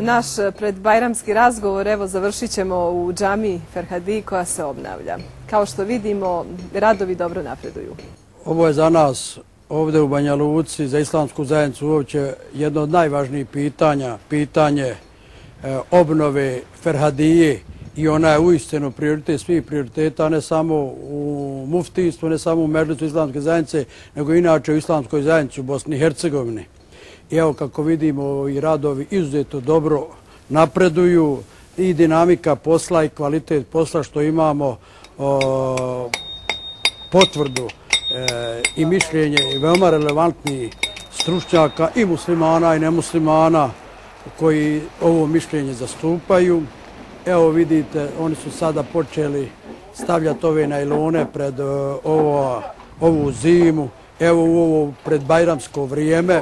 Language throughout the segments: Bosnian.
naš predbajramski razgovor evo završit ćemo u džamiji Ferhadiji koja se obnavlja. Kao što vidimo, radovi dobro napreduju. Ovo je za nas ovdje u Banja Luci, za islamsku zajednicu uopće jedno od najvažnijih pitanja, pitanje obnove Ferhadije, i ona je uistinu prioritet svih prioriteta, ne samo u muftijstvu, ne samo u Medžlisu islamske zajednice, nego inače u islamskoj zajednici u Bosni i Hercegovini. I evo kako vidimo, i radovi izuzetno dobro napreduju, i dinamika posla i kvalitet posla, što imamo potvrdu i mišljenje i veoma relevantnih stručnjaka i muslimana i nemuslimana koji ovo mišljenje zastupaju. Evo vidite, oni su sada počeli stavljati ove najlone pred ovu zimu. Evo u ovo predbajramsko vrijeme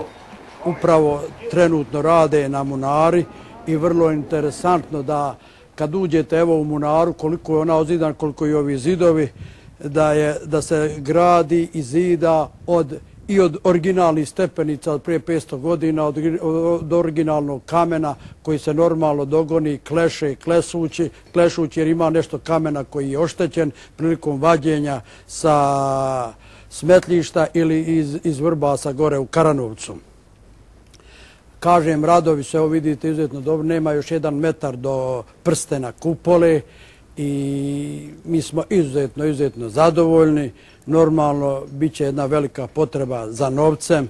upravo trenutno rade na munari i vrlo je interesantno da kad uđete evo u munaru, koliko je ona ozidana, koliko i ovi zidovi, da se gradi i zida i od originalnih stepenica od prije 500 godina, od originalnog kamena koji se normalno dogoni, kleše i klešući jer ima nešto kamena koji je oštećen prilikom vađenja sa smetlišta ili iz Vrbasa gore u Karanovcu. Kažem, radovi se, evo vidite, izuzetno dobro, nema još 1 metar do prstena kupole i mi smo izuzetno zadovoljni. Normalno, bit će jedna velika potreba za novcem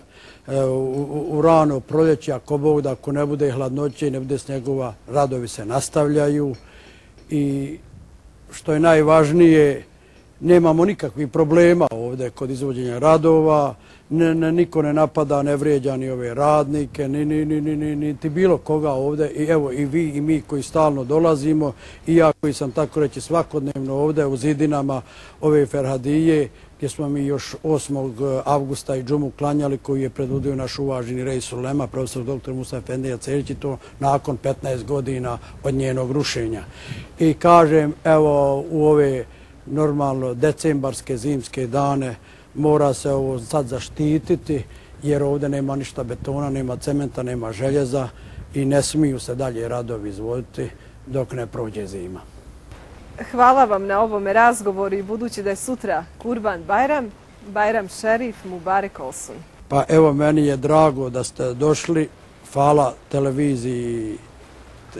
u rano proljeće, ako Bog da, ako ne bude hladnoće i ne bude snjegova, radovi se nastavljaju i što je najvažnije, nemamo nikakvih problema ovdje kod izvođenja radova, niko ne napada, ne vrijeđa ni ove radnike, niti bilo koga ovdje. I evo i vi i mi koji stalno dolazimo i ja koji sam tako reći svakodnevno ovdje u zidinama ove Ferhadije, gdje smo mi još 8. avgusta i džumu klanjali koju je predvodio naš uvaženi Reis ulema, profesor dr. Musa Efendija Cerić, i to nakon 15 godina od njenog rušenja. I kažem, evo u ove normalno decembarske, zimske dane mora se ovo sad zaštititi jer ovdje nema ništa betona, nema cementa, nema željeza i ne smiju se dalje radovi izvoditi dok ne prođe zima. Hvala vam na ovome razgovoru i budući da je sutra Kurban Bajram, Bajram Šerif Mubarek Olsun. Pa evo, meni je drago da ste došli. Hvala televiziji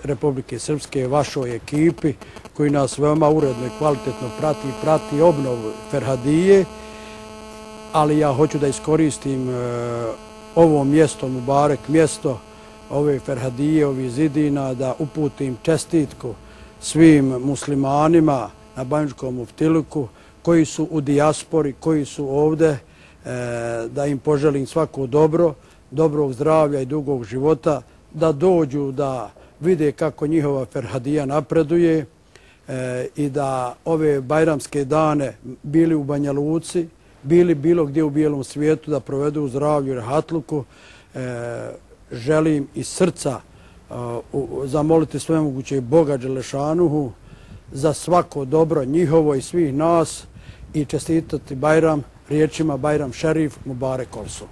Republike Srpske, vašoj ekipi koji nas veoma uredno i kvalitetno prati obnovu Ferhadije, ali ja hoću da iskoristim ovo mjesto, Mubarek mjesto ove Ferhadije, ovih zidina, da uputim čestitku svim muslimanima na Banjskom muftiluku koji su u dijaspori, koji su ovdje, da im poželim svako dobro, dobrog zdravlja i dugog života, da dođu da vide kako njihova Ferhadija napreduje i da ove bajramske dane bili u Banja Luci, bili bilo gdje u bijelom svijetu, da provedu u zdravlju i rahatluku. Želim iz srca zamoliti svemogućeg Boga Đelešanuhu za svako dobro njihovo i svih nas i čestitati Bajram riječima Bajram Šerif Mubarek Olsun.